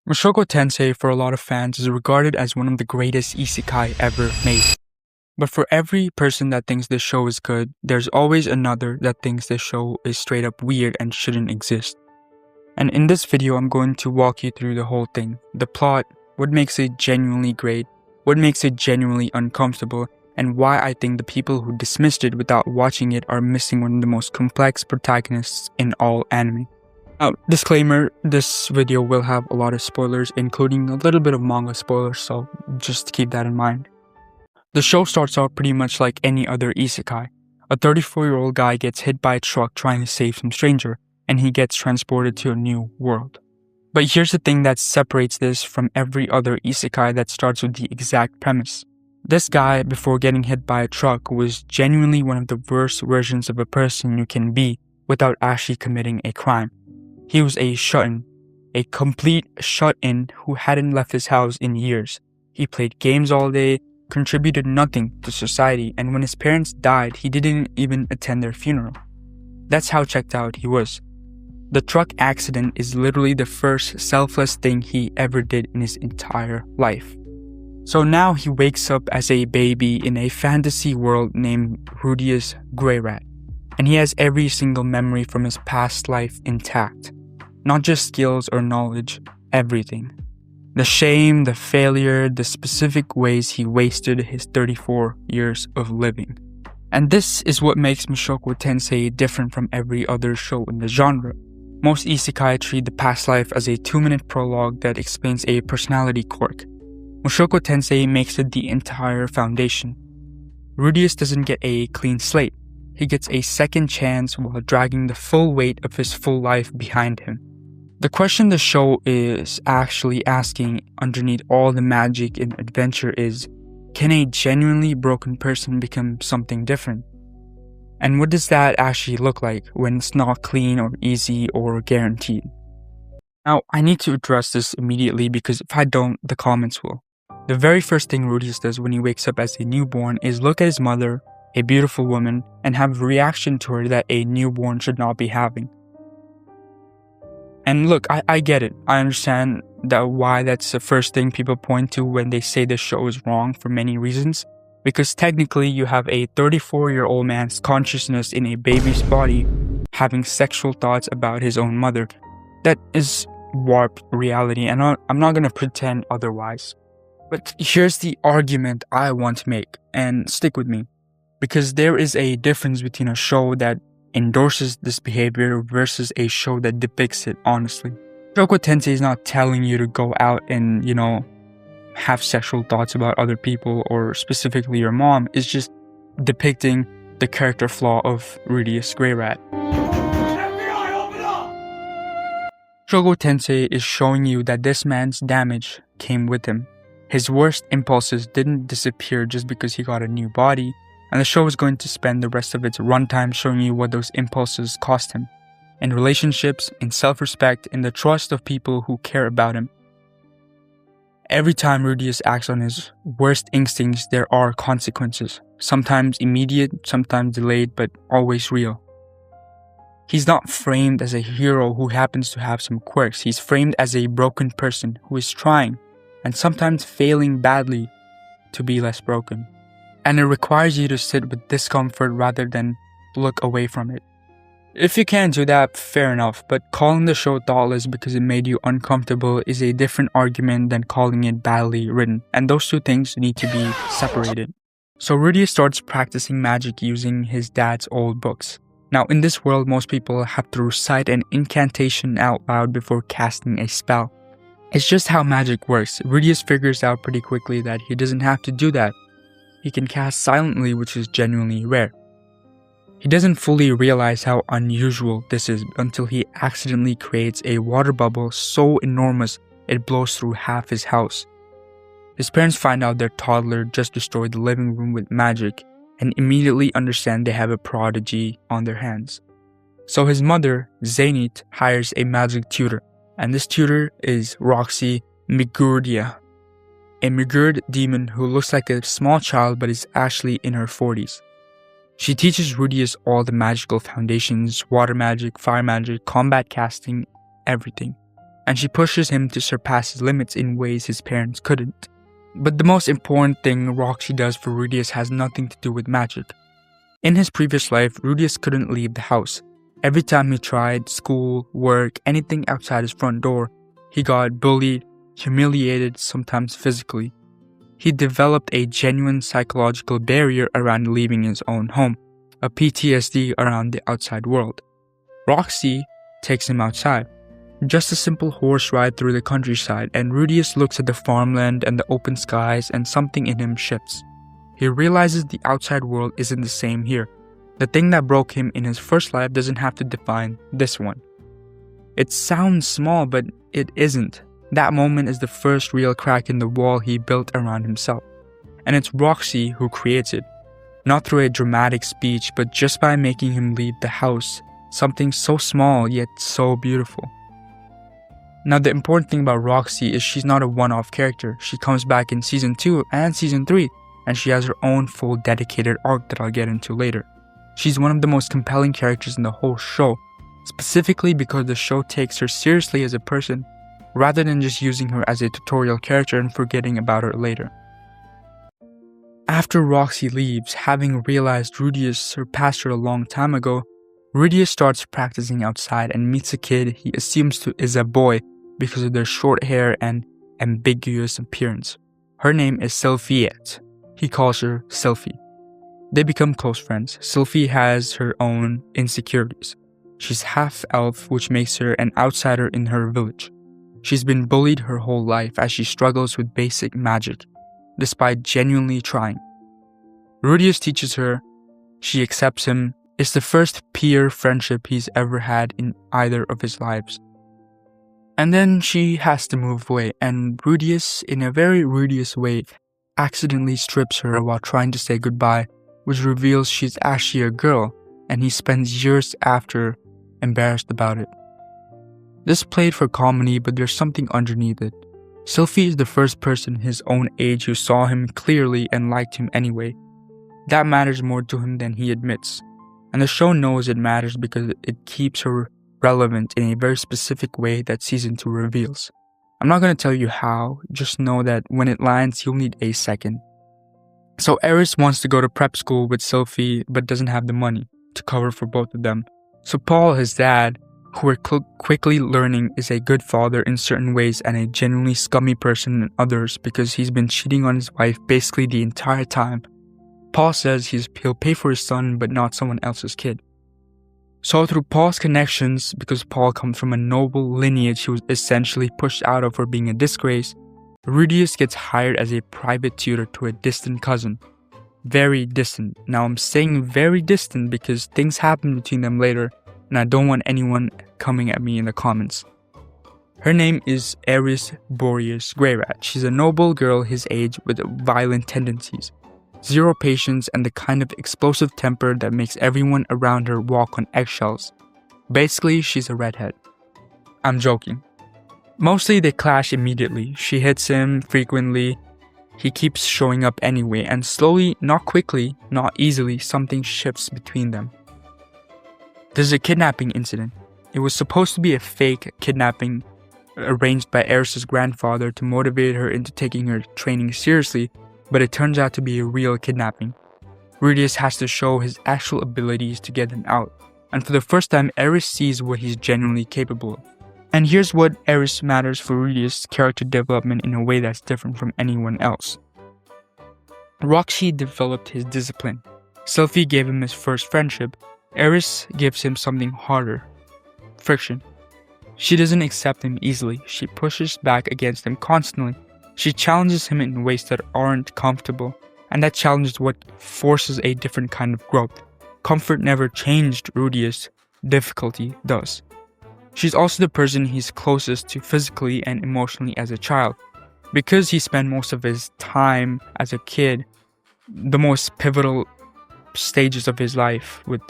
Mushoku Tensei for a lot of fans is regarded as one of the greatest isekai ever made. But for every person that thinks this show is good, there's always another that thinks this show is straight up weird and shouldn't exist. And in this video, I'm going to walk you through the whole thing. The plot, what makes it genuinely great, what makes it genuinely uncomfortable, and why I think the people who dismissed it without watching it are missing one of the most complex protagonists in all anime. Now, disclaimer, this video will have a lot of spoilers, including a little bit of manga spoilers, so just keep that in mind. The show starts out pretty much like any other isekai. A 34-year-old guy gets hit by a truck trying to save some stranger, and he gets transported to a new world. But here's the thing that separates this from every other isekai that starts with the exact premise. This guy, before getting hit by a truck, was genuinely one of the worst versions of a person you can be without actually committing a crime. He was a shut-in, a complete shut-in who hadn't left his house in years. He played games all day, contributed nothing to society, and when his parents died, he didn't even attend their funeral. That's how checked out he was. The truck accident is literally the first selfless thing he ever did in his entire life. So now he wakes up as a baby in a fantasy world named Rudius Greyrat, and he has every single memory from his past life intact. Not just skills or knowledge, everything. The shame, the failure, the specific ways he wasted his 34 years of living. And this is what makes Mushoku Tensei different from every other show in the genre. Most isekai treat the past life as a 2-minute prologue that explains a personality quirk. Mushoku Tensei makes it the entire foundation. Rudius doesn't get a clean slate. He gets a second chance while dragging the full weight of his full life behind him. The question the show is actually asking underneath all the magic and adventure is, can a genuinely broken person become something different? And what does that actually look like when it's not clean or easy or guaranteed? Now, I need to address this immediately because if I don't, the comments will. The very first thing Rudius does when he wakes up as a newborn is look at his mother, a beautiful woman, and have a reaction to her that a newborn should not be having. And look, I get it. I understand why that's the first thing people point to when they say the show is wrong for many reasons. Because technically you have a 34-year-old man's consciousness in a baby's body having sexual thoughts about his own mother. That is warped reality, and I'm not going to pretend otherwise. But here's the argument I want to make, and stick with me. Because there is a difference between a show that endorses this behavior versus a show that depicts it honestly. Mushoku Tensei is not telling you to go out and, have sexual thoughts about other people or specifically your mom. It's just depicting the character flaw of Rudius Greyrat. FBI, open up! Mushoku Tensei is showing you that this man's damage came with him. His worst impulses didn't disappear just because he got a new body. And the show is going to spend the rest of its runtime showing you what those impulses cost him. In relationships, in self-respect, in the trust of people who care about him. Every time Rudius acts on his worst instincts, there are consequences. Sometimes immediate, sometimes delayed, but always real. He's not framed as a hero who happens to have some quirks. He's framed as a broken person who is trying, and sometimes failing badly, to be less broken. And it requires you to sit with discomfort rather than look away from it. If you can't do that, fair enough, but calling the show thoughtless because it made you uncomfortable is a different argument than calling it badly written, and those two things need to be separated. So Rudius starts practicing magic using his dad's old books. Now in this world, most people have to recite an incantation out loud before casting a spell. It's just how magic works. Rudius figures out pretty quickly that he doesn't have to do that. He can cast silently, which is genuinely rare. He doesn't fully realize how unusual this is until he accidentally creates a water bubble so enormous it blows through half his house. His parents find out their toddler just destroyed the living room with magic and immediately understand they have a prodigy on their hands. So his mother, Zenith, hires a magic tutor, and this tutor is Roxy Migurdia, a Migurd demon who looks like a small child but is actually in her 40s. She teaches Rudius all the magical foundations, water magic, fire magic, combat casting, everything. and she pushes him to surpass his limits in ways his parents couldn't. But the most important thing Roxy does for Rudius has nothing to do with magic. In his previous life, Rudius couldn't leave the house. Every time he tried, school, work, anything outside his front door, he got bullied, humiliated, sometimes physically. He developed a genuine psychological barrier around leaving his own home, a PTSD around the outside world. Roxy takes him outside. Just a simple horse ride through the countryside, and Rudius looks at the farmland and the open skies, and something in him shifts. He realizes the outside world isn't the same here. The thing that broke him in his first life doesn't have to define this one. It sounds small, but it isn't. That moment is the first real crack in the wall he built around himself. And it's Roxy who creates it. Not through a dramatic speech, but just by making him leave the house. Something so small, yet so beautiful. Now, the important thing about Roxy is she's not a one-off character. She comes back in Season 2 and Season 3, and she has her own full dedicated arc that I'll get into later. She's one of the most compelling characters in the whole show, specifically because the show takes her seriously as a person, rather than just using her as a tutorial character and forgetting about her later. After Roxy leaves, having realized Rudius surpassed her a long time ago, Rudius starts practicing outside and meets a kid he assumes is a boy because of their short hair and ambiguous appearance. Her name is Sylphiette. He calls her Sylphie. They become close friends. Sylphie has her own insecurities. She's half-elf, which makes her an outsider in her village. She's been bullied her whole life as she struggles with basic magic, despite genuinely trying. Rudius teaches her, she accepts him. It's the first peer friendship he's ever had in either of his lives. And then she has to move away, and Rudius, in a very Rudius way, accidentally strips her while trying to say goodbye, which reveals she's actually a girl, and he spends years after embarrassed about it. This played for comedy, but there's something underneath it. Sylphie is the first person his own age who saw him clearly and liked him anyway. That matters more to him than he admits. And the show knows it matters because it keeps her relevant in a very specific way that Season 2 reveals. I'm not going to tell you how, just know that when it lands, you'll need a second. So Eris wants to go to prep school with Sylphie but doesn't have the money to cover for both of them. So Paul, his dad, who we're quickly learning is a good father in certain ways and a genuinely scummy person in others because he's been cheating on his wife basically the entire time. Paul says he'll pay for his son but not someone else's kid. So through Paul's connections, because Paul comes from a noble lineage he was essentially pushed out of for being a disgrace, Rudius gets hired as a private tutor to a distant cousin. Very distant. Now I'm saying very distant because things happen between them later, and I don't want anyone coming at me in the comments. Her name is Eris Boreas Greyrat. She's a noble girl his age with violent tendencies, zero patience, and the kind of explosive temper that makes everyone around her walk on eggshells. Basically, she's a redhead. I'm joking. Mostly they clash immediately. She hits him frequently. He keeps showing up anyway, and slowly, not quickly, not easily, something shifts between them. There's a kidnapping incident. It was supposed to be a fake kidnapping arranged by Eris's grandfather to motivate her into taking her training seriously, but it turns out to be a real kidnapping. Rudius has to show his actual abilities to get them out, and for the first time Eris sees what he's genuinely capable of. And here's what Eris matters for Rudius' character development in a way that's different from anyone else. Roxy developed his discipline. Sylphie gave him his first friendship. Eris gives him something harder. Friction. She doesn't accept him easily. She pushes back against him constantly. She challenges him in ways that aren't comfortable, and that challenge is what forces a different kind of growth. Comfort never changed Rudius, difficulty does. She's also the person he's closest to physically and emotionally as a child. Because he spent most of his time as a kid, the most pivotal stages of his life with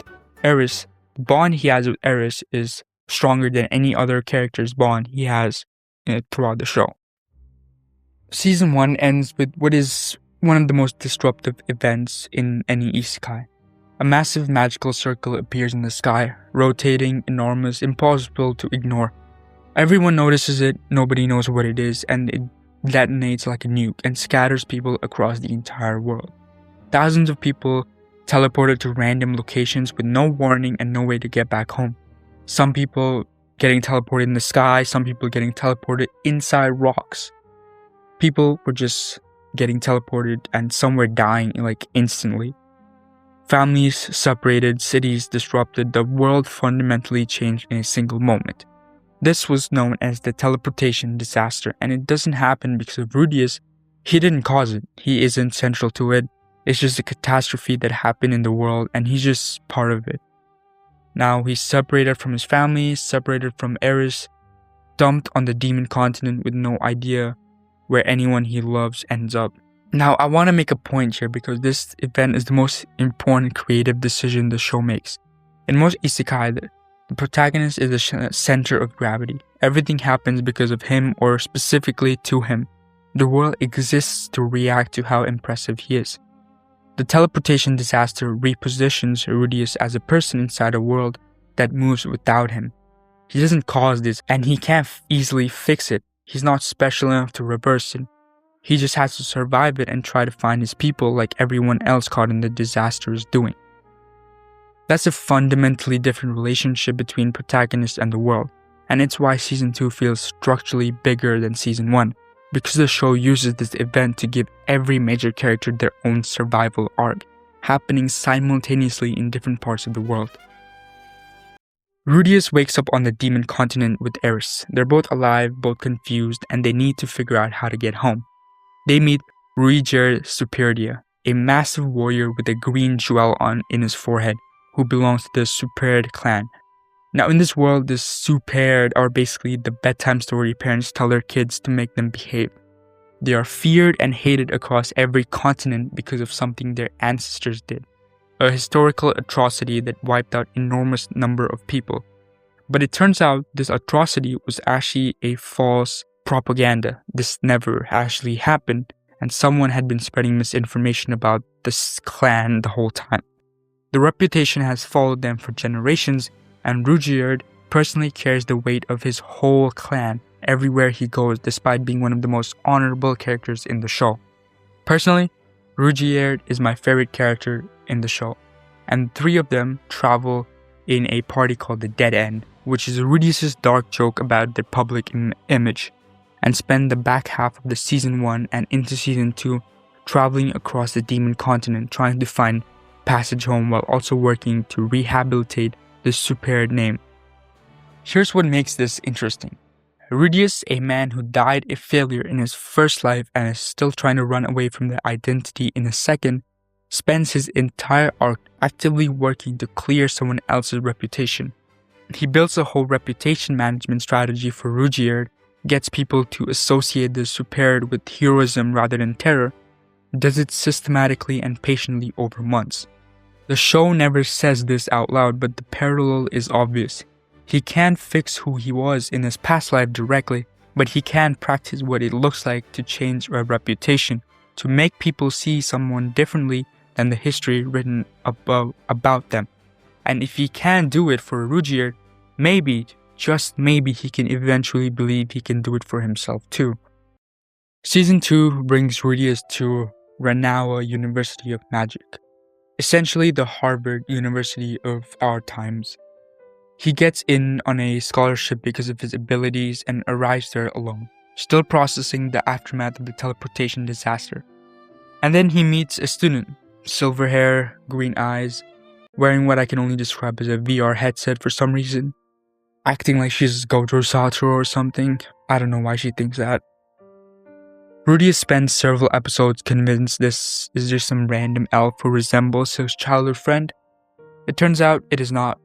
Eris, the bond he has with Eris is stronger than any other character's bond he has throughout the show. Season 1 ends with what is one of the most disruptive events in any isekai. A massive magical circle appears in the sky, rotating, enormous, impossible to ignore. Everyone notices it, nobody knows what it is, and it detonates like a nuke and scatters people across the entire world. Thousands of people teleported to random locations with no warning and no way to get back home. Some people getting teleported in the sky, some people getting teleported inside rocks. People were just getting teleported and some were dying like instantly. Families separated, cities disrupted, the world fundamentally changed in a single moment. This was known as the teleportation disaster, and it doesn't happen because of Rudius. He didn't cause it. He isn't central to it. It's just a catastrophe that happened in the world, and he's just part of it. Now he's separated from his family, separated from Eris, dumped on the demon continent with no idea where anyone he loves ends up. Now I want to make a point here because this event is the most important creative decision the show makes. In most isekai, the protagonist is the center of gravity. Everything happens because of him or specifically to him. The world exists to react to how impressive he is. The teleportation disaster repositions Rudius as a person inside a world that moves without him. He doesn't cause this and he can't easily fix it. He's not special enough to reverse it. He just has to survive it and try to find his people like everyone else caught in the disaster is doing. That's a fundamentally different relationship between protagonist and the world, and it's why Season 2 feels structurally bigger than Season 1, because the show uses this event to give every major character their own survival arc, happening simultaneously in different parts of the world. Rudius wakes up on the demon continent with Eris. They're both alive, both confused, and they need to figure out how to get home. They meet Ruiger Superdia, a massive warrior with a green jewel in his forehead, who belongs to the Supered clan. Now in this world, the Supered are basically the bedtime story parents tell their kids to make them behave. They are feared and hated across every continent because of something their ancestors did, a historical atrocity that wiped out enormous number of people. But it turns out this atrocity was actually a false propaganda. This never actually happened, and someone had been spreading misinformation about this clan the whole time. The reputation has followed them for generations, and Rugierd personally carries the weight of his whole clan everywhere he goes, despite being one of the most honorable characters in the show. Personally, Rugierd is my favorite character in the show, and three of them travel in a party called the Dead End, which is Rudius' dark joke about their public image, and spend the back half of the Season 1 and into Season 2 traveling across the demon continent trying to find passage home while also working to rehabilitate the Supered name. Here's what makes this interesting. Rudius, a man who died a failure in his first life and is still trying to run away from the identity in his second, spends his entire arc actively working to clear someone else's reputation. He builds a whole reputation management strategy for Rugierd, gets people to associate the Supered with heroism rather than terror, does it systematically and patiently over months. The show never says this out loud, but the parallel is obvious. He can't fix who he was in his past life directly, but he can practice what it looks like to change a reputation, to make people see someone differently than the history written about them. And if he can do it for Rugierd, maybe, just maybe, he can eventually believe he can do it for himself too. Season 2 brings Rudius to Ranawa University of Magic, essentially the Harvard University of our times. He gets in on a scholarship because of his abilities and arrives there alone, still processing the aftermath of the teleportation disaster. And then he meets a student, silver hair, green eyes, wearing what I can only describe as a VR headset for some reason, acting like she's Gojo Satoru or something. I don't know why she thinks that. Rudius spends several episodes convinced this is just some random elf who resembles his childhood friend. It turns out it is not.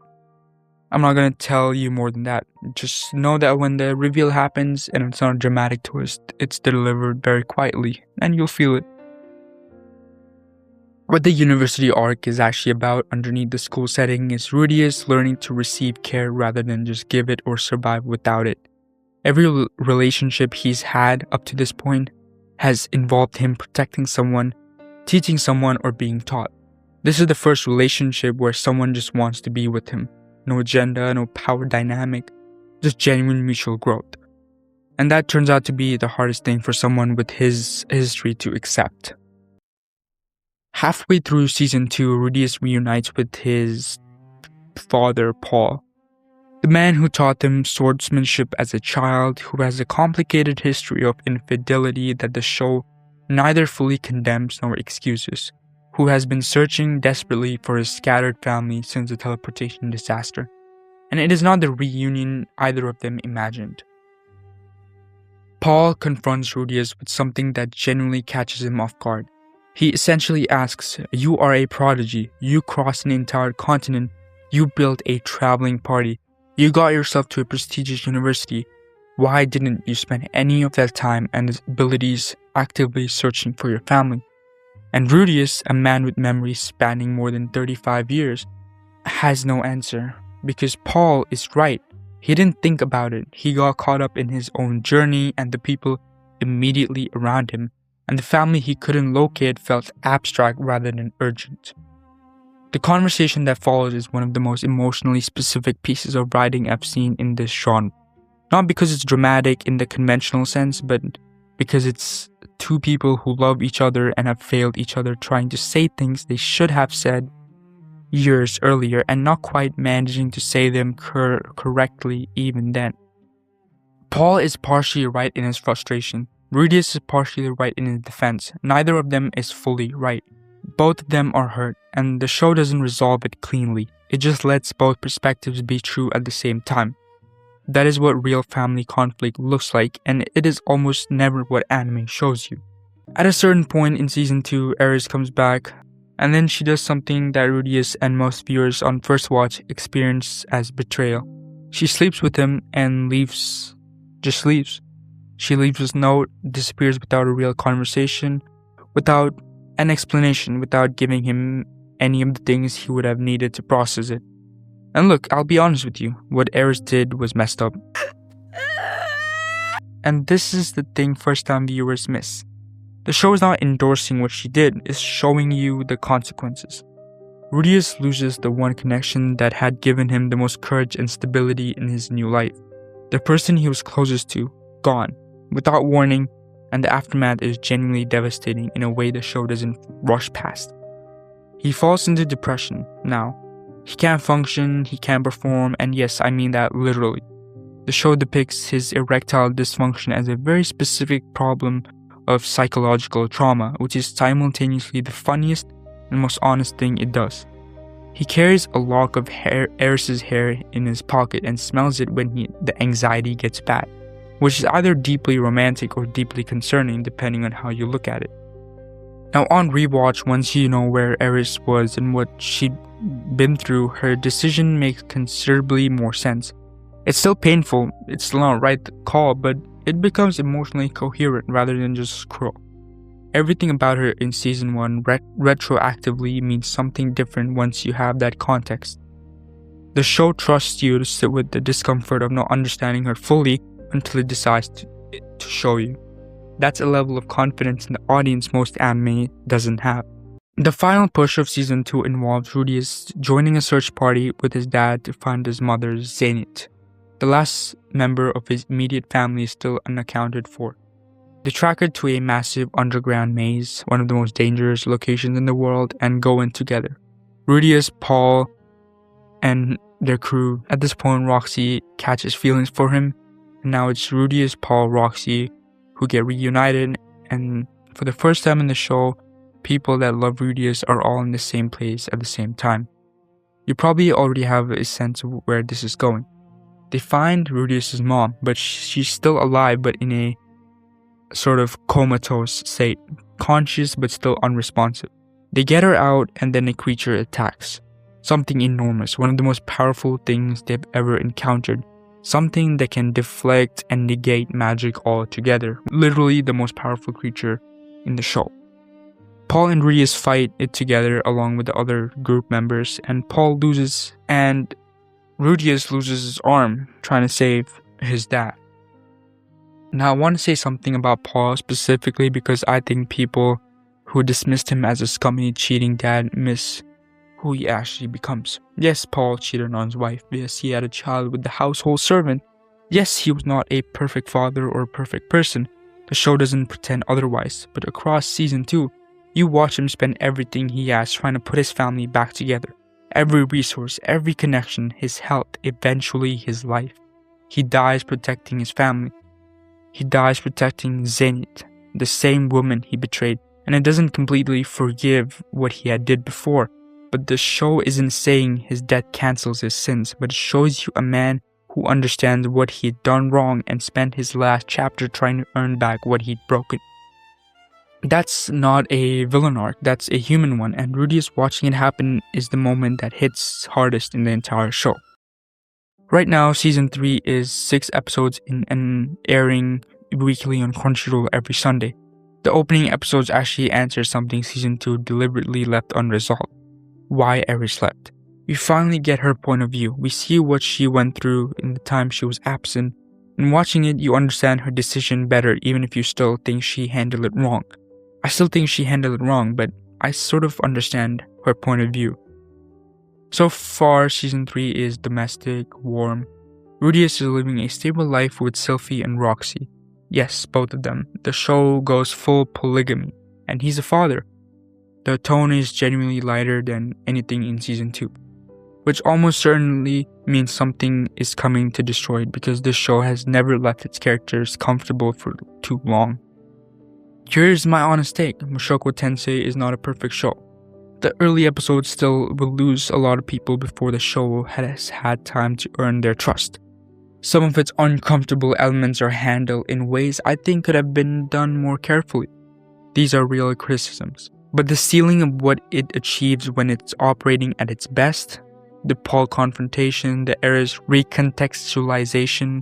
I'm not gonna tell you more than that. Just know that when the reveal happens and it's not a dramatic twist, it's delivered very quietly, and you'll feel it. What the university arc is actually about underneath the school setting is Rudius learning to receive care rather than just give it or survive without it. Every relationship he's had up to this point has involved him protecting someone, teaching someone, or being taught. This is the first relationship where someone just wants to be with him. No agenda, no power dynamic, just genuine mutual growth. And that turns out to be the hardest thing for someone with his history to accept. Halfway through season 2, Rudius reunites with his father, Paul, the man who taught him swordsmanship as a child, who has a complicated history of infidelity that the show neither fully condemns nor excuses, who has been searching desperately for his scattered family since the teleportation disaster. And it is not the reunion either of them imagined. Paul confronts Rudius with something that genuinely catches him off guard. He essentially asks, "You are a prodigy, you crossed an entire continent, you built a traveling party, you got yourself to a prestigious university. Why didn't you spend any of that time and abilities actively searching for your family?" And Rudius, a man with memories spanning more than 35 years, has no answer, because Paul is right. He didn't think about it. He got caught up in his own journey and the people immediately around him, and the family he couldn't locate felt abstract rather than urgent. The conversation that follows is one of the most emotionally specific pieces of writing I've seen in this genre. Not because it's dramatic in the conventional sense, but because it's two people who love each other and have failed each other trying to say things they should have said years earlier and not quite managing to say them correctly even then. Paul is partially right in his frustration. Rudius is partially right in his defense. Neither of them is fully right. Both of them are hurt, and the show doesn't resolve it cleanly. It just lets both perspectives be true at the same time. That is what real family conflict looks like, and it is almost never what anime shows you. At a certain point in season 2, Eris comes back, and then she does something that Rudius and most viewers on first watch experience as betrayal. She sleeps with him and leaves. She leaves his note, disappears without a real conversation, without an explanation, without giving him any of the things he would have needed to process it. And look, I'll be honest with you, what Eris did was messed up. And this is the thing first-time viewers miss. The show is not endorsing what she did, it's showing you the consequences. Rudius loses the one connection that had given him the most courage and stability in his new life. The person he was closest to, gone, without warning, and the aftermath is genuinely devastating in a way the show doesn't rush past. He falls into depression now. He can't function, he can't perform, and yes, I mean that literally. The show depicts his erectile dysfunction as a very specific problem of psychological trauma, which is simultaneously the funniest and most honest thing it does. He carries a lock of Eris's hair in his pocket and smells it when the anxiety gets bad, which is either deeply romantic or deeply concerning depending on how you look at it. Now on rewatch, once you know where Eris was and what she'd been through, her decision makes considerably more sense. It's still painful, it's still not right call, but it becomes emotionally coherent rather than just cruel. Everything about her in season 1 retroactively means something different once you have that context. The show trusts you to sit with the discomfort of not understanding her fully until it decides to show you. That's a level of confidence in the audience most anime doesn't have. The final push of season 2 involves Rudius joining a search party with his dad to find his mother, Zenith. The last member of his immediate family is still unaccounted for. They track her to a massive underground maze, one of the most dangerous locations in the world, and go in together. Rudius, Paul, and their crew. At this point, Roxy catches feelings for him, and now it's Rudius, Paul, Roxy who get reunited, and for the first time in the show, people that love Rudius are all in the same place at the same time. You probably already have a sense of where this is going. They find Rudius' mom, but she's still alive but in a sort of comatose state, conscious but still unresponsive. They get her out and then a creature attacks. Something enormous, one of the most powerful things they've ever encountered. Something that can deflect and negate magic altogether. Literally the most powerful creature in the show. Paul and Rudius fight it together along with the other group members, and Paul loses and Rudius loses his arm trying to save his dad. Now I want to say something about Paul specifically because I think people who dismissed him as a scummy, cheating dad miss who he actually becomes. Yes, Paul cheated on his wife. Yes, he had a child with the household servant. Yes, he was not a perfect father or a perfect person. The show doesn't pretend otherwise, but across season 2, you watch him spend everything he has trying to put his family back together. Every resource, every connection, his health, eventually his life. He dies protecting his family. He dies protecting Zenith, the same woman he betrayed, and it doesn't completely forgive what he had did before. But the show isn't saying his death cancels his sins, but it shows you a man who understands what he had done wrong and spent his last chapter trying to earn back what he'd broken. That's not a villain arc, that's a human one, and Rudius watching it happen is the moment that hits hardest in the entire show. Right now, season 3 is 6 episodes in and airing weekly on Crunchyroll every Sunday. The opening episodes actually answer something season 2 deliberately left unresolved: why Eris left. We finally get her point of view. We see what she went through in the time she was absent, and watching it, you understand her decision better, even if you still think she handled it wrong. I still think she handled it wrong, but I sort of understand her point of view. So far, season 3 is domestic, warm. Rudius is living a stable life with Sylphie and Roxy. Yes, both of them. The show goes full polygamy, and he's a father. The tone is genuinely lighter than anything in season 2, which almost certainly means something is coming to destroy it, because this show has never left its characters comfortable for too long. Here's my honest take: Mushoku Tensei is not a perfect show. The early episodes still will lose a lot of people before the show has had time to earn their trust. Some of its uncomfortable elements are handled in ways I think could have been done more carefully. These are real criticisms. But the ceiling of what it achieves when it's operating at its best, the Paul confrontation, the era's recontextualization,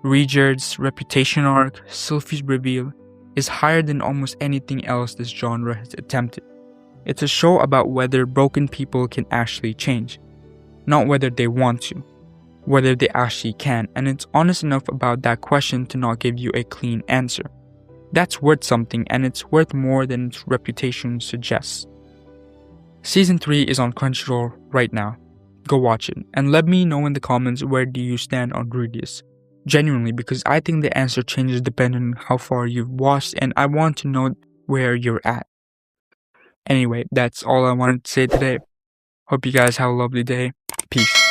Richard's reputation arc, Sylphie's reveal, is higher than almost anything else this genre has attempted. It's a show about whether broken people can actually change, not whether they want to, whether they actually can, and it's honest enough about that question to not give you a clean answer. That's worth something, and it's worth more than its reputation suggests. Season 3 is on Crunchyroll right now. Go watch it, and let me know in the comments where do you stand on Rudius. Genuinely, because I think the answer changes depending on how far you've watched, and I want to know where you're at. Anyway, that's all I wanted to say today. Hope you guys have a lovely day. Peace.